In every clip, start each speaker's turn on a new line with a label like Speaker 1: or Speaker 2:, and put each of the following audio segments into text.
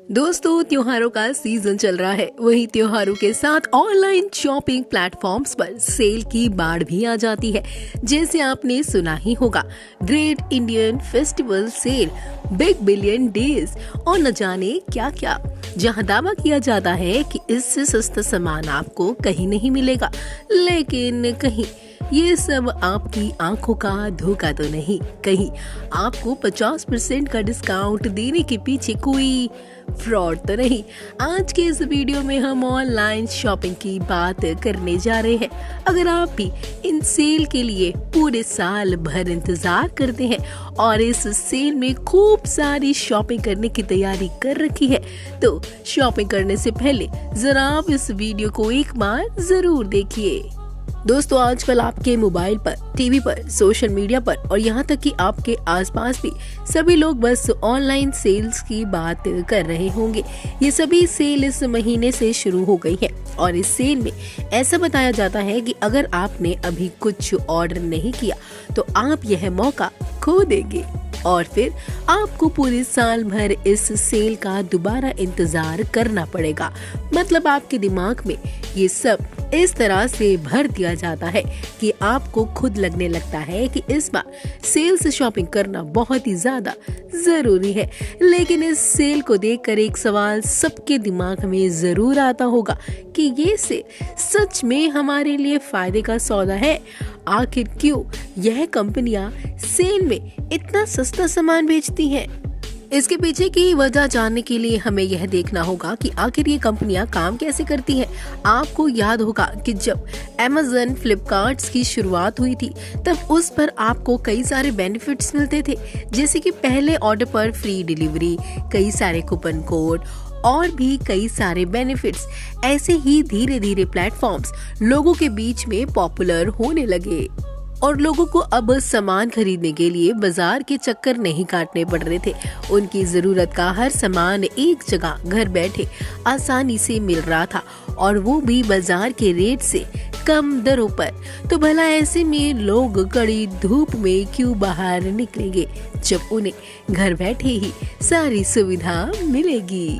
Speaker 1: दोस्तों, त्योहारों का सीजन चल रहा है। वहीं त्योहारों के साथ ऑनलाइन शॉपिंग प्लेटफॉर्म्स पर सेल की बाढ़ भी आ जाती है। जैसे आपने सुना ही होगा, great Indian festival sale, big billion days और न जाने क्या क्या, जहां दावा किया जाता है कि इससे सस्ता सामान आपको कहीं नहीं मिलेगा। लेकिन कहीं ये सब आपकी आंखों का धोखा तो नहीं? कहीं आपको 50% का डिस्काउंट देने के पीछे कोई फ्रॉड तो नहीं? आज के इस वीडियो में हम ऑनलाइन शॉपिंग की बात करने जा रहे हैं। अगर आप भी इन सेल के लिए पूरे साल भर इंतजार करते हैं और इस सेल में खूब सारी शॉपिंग करने की तैयारी कर रखी है, तो शॉपिंग करने से पहले जरा आप इस वीडियो को एक बार जरूर देखिए। दोस्तों, आजकल आपके मोबाइल पर, टीवी पर, सोशल मीडिया पर और यहाँ तक कि आपके आसपास भी सभी लोग बस ऑनलाइन सेल्स की बात कर रहे होंगे। ये सभी सेल इस महीने से शुरू हो गई है और इस सेल में ऐसा बताया जाता है कि अगर आपने अभी कुछ ऑर्डर नहीं किया तो आप यह मौका खो देंगे और फिर आपको पूरे साल भर इस सेल का दोबारा इंतजार करना पड़ेगा। मतलब आपके दिमाग में ये सब इस तरह से भर दिया जाता है कि आपको खुद लगने लगता है कि इस बार सेल से शॉपिंग करना बहुत ही ज्यादा जरूरी है। लेकिन इस सेल को देखकर एक सवाल सबके दिमाग में जरूर आता होगा कि ये सेल सच में हमारे लिए फायदे का सौदा है? आखिर क्यों यह कंपनियां सेल में इतना सस्ता सामान बेचती हैं? इसके पीछे की वजह जानने के लिए हमें यह देखना होगा कि आखिर ये कंपनियां काम कैसे करती हैं। आपको याद होगा कि जब Amazon, फ्लिपकार्ट की शुरुआत हुई थी, तब उस पर आपको कई सारे बेनिफिट्स मिलते थे, जैसे कि पहले ऑर्डर पर फ्री डिलीवरी, कई सारे कूपन कोड और भी कई सारे बेनिफिट्स। ऐसे ही धीरे धीरे प्लेटफॉर्म्स लोगों के बीच में पॉपुलर होने लगे और लोगों को अब सामान खरीदने के लिए बाजार के चक्कर नहीं काटने पड़ रहे थे। उनकी जरूरत का हर सामान एक जगह घर बैठे आसानी से मिल रहा था और वो भी बाजार के रेट से कम दरों पर। तो भला ऐसे में लोग कड़ी धूप में क्यों बाहर निकलेंगे जब उन्हें घर बैठे ही सारी सुविधा मिलेगी।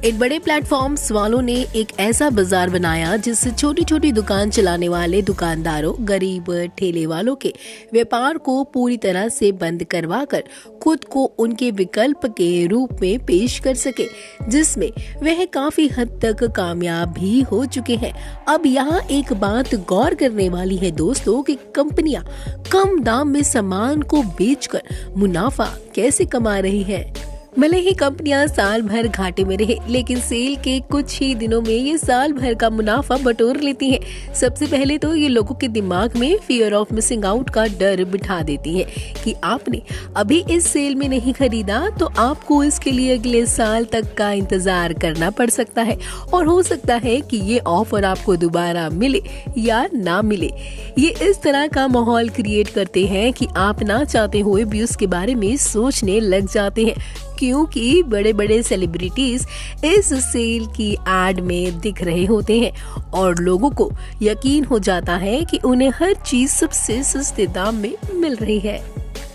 Speaker 1: इन बड़े प्लेटफॉर्म्स वालों ने एक ऐसा बाजार बनाया जिससे छोटी छोटी दुकान चलाने वाले दुकानदारों, गरीब ठेले वालों के व्यापार को पूरी तरह से बंद करवाकर खुद को उनके विकल्प के रूप में पेश कर सके, जिसमें वह काफी हद तक कामयाब भी हो चुके हैं। अब यहाँ एक बात गौर करने वाली है दोस्तों कि कंपनियां कम दाम में सामान को बेचकर मुनाफा कैसे कमा रही है। भले ही कंपनियां साल भर घाटे में रहे, लेकिन सेल के कुछ ही दिनों में ये साल भर का मुनाफा बटोर लेती हैं। सबसे पहले तो ये लोगों के दिमाग में फियर ऑफ मिसिंग आउट का डर बिठा देती है कि आपने अभी इस सेल में नहीं खरीदा तो आपको इसके लिए अगले साल तक का इंतजार करना पड़ सकता है और हो सकता है कि ये ऑफर आपको दोबारा मिले या ना मिले। ये इस तरह का माहौल क्रिएट करते हैं कि आप ना चाहते हुए भी उसके बारे में सोचने लग जाते हैं, क्योंकि बड़े बड़े सेलिब्रिटीज इस सेल की एड में दिख रहे होते हैं और लोगों को यकीन हो जाता है कि उन्हें हर चीज सबसे सस्ते दाम में मिल रही है।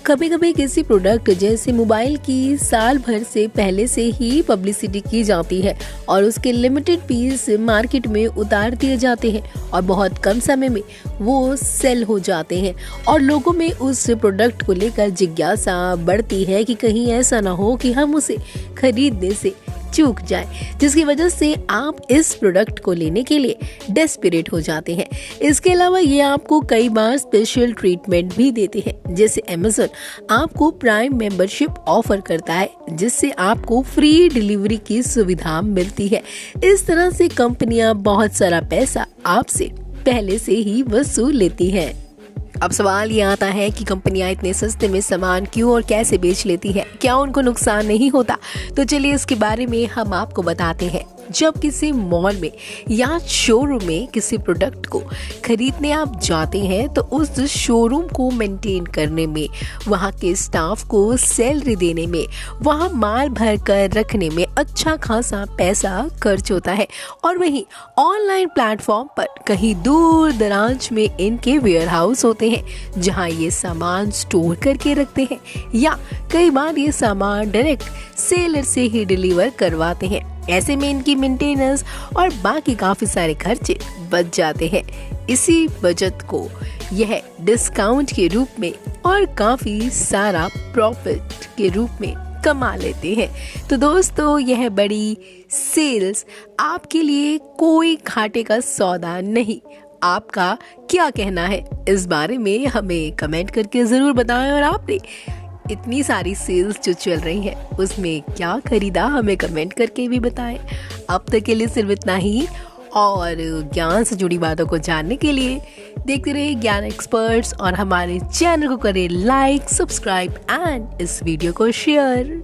Speaker 1: कभी कभी किसी प्रोडक्ट जैसे मोबाइल की साल भर से पहले से ही पब्लिसिटी की जाती है और उसके लिमिटेड पीस मार्केट में उतार दिए जाते हैं और बहुत कम समय में वो सेल हो जाते हैं और लोगों में उस प्रोडक्ट को लेकर जिज्ञासा बढ़ती है कि कहीं ऐसा ना हो कि हम उसे खरीदने से चूक जाए, जिसकी वजह से आप इस प्रोडक्ट को लेने के लिए डेस्परेट हो जाते हैं। इसके अलावा ये आपको कई बार स्पेशल ट्रीटमेंट भी देते हैं, जैसे Amazon आपको प्राइम मेंबरशिप ऑफर करता है जिससे आपको फ्री डिलीवरी की सुविधा मिलती है। इस तरह से कंपनियां बहुत सारा पैसा आपसे पहले से ही वसूल लेती हैं। अब सवाल ये आता है कि कंपनियां इतने सस्ते में सामान क्यों और कैसे बेच लेती है? क्या उनको नुकसान नहीं होता? तो चलिए इसके बारे में हम आपको बताते हैं। जब किसी मॉल में या शोरूम में किसी प्रोडक्ट को खरीदने आप जाते हैं तो उस शोरूम को मेंटेन करने में, वहाँ के स्टाफ को सैलरी देने में, वहाँ माल भर कर रखने में अच्छा खासा पैसा खर्च होता है। और वहीं ऑनलाइन प्लेटफॉर्म पर कहीं दूर दराज में इनके वेयर हाउस होते हैं जहां ये सामान स्टोर करके रखते हैं, या कई बार ये सामान डायरेक्ट सेलर से ही डिलीवर करवाते हैं। ऐसे में इनकी मेंटेनेंस और बाकी काफी सारे खर्चे बच जाते हैं। इसी बचत को यह डिस्काउंट के रूप में और काफी सारा प्रॉफिट के रूप में कमा लेते हैं। तो दोस्तों, यह बड़ी सेल्स आपके लिए कोई घाटे का सौदा नहीं। आपका क्या कहना है इस बारे में हमें कमेंट करके जरूर बताएं, और आपने इतनी सारी सेल्स जो चल रही है उसमें क्या खरीदा हमें कमेंट करके भी बताएं। अब तक के लिए सिर्फ इतना ही, और ज्ञान से जुड़ी बातों को जानने के लिए देखते रहिए ज्ञान एक्सपर्ट्स, और हमारे चैनल को करें लाइक, सब्सक्राइब एंड इस वीडियो को शेयर।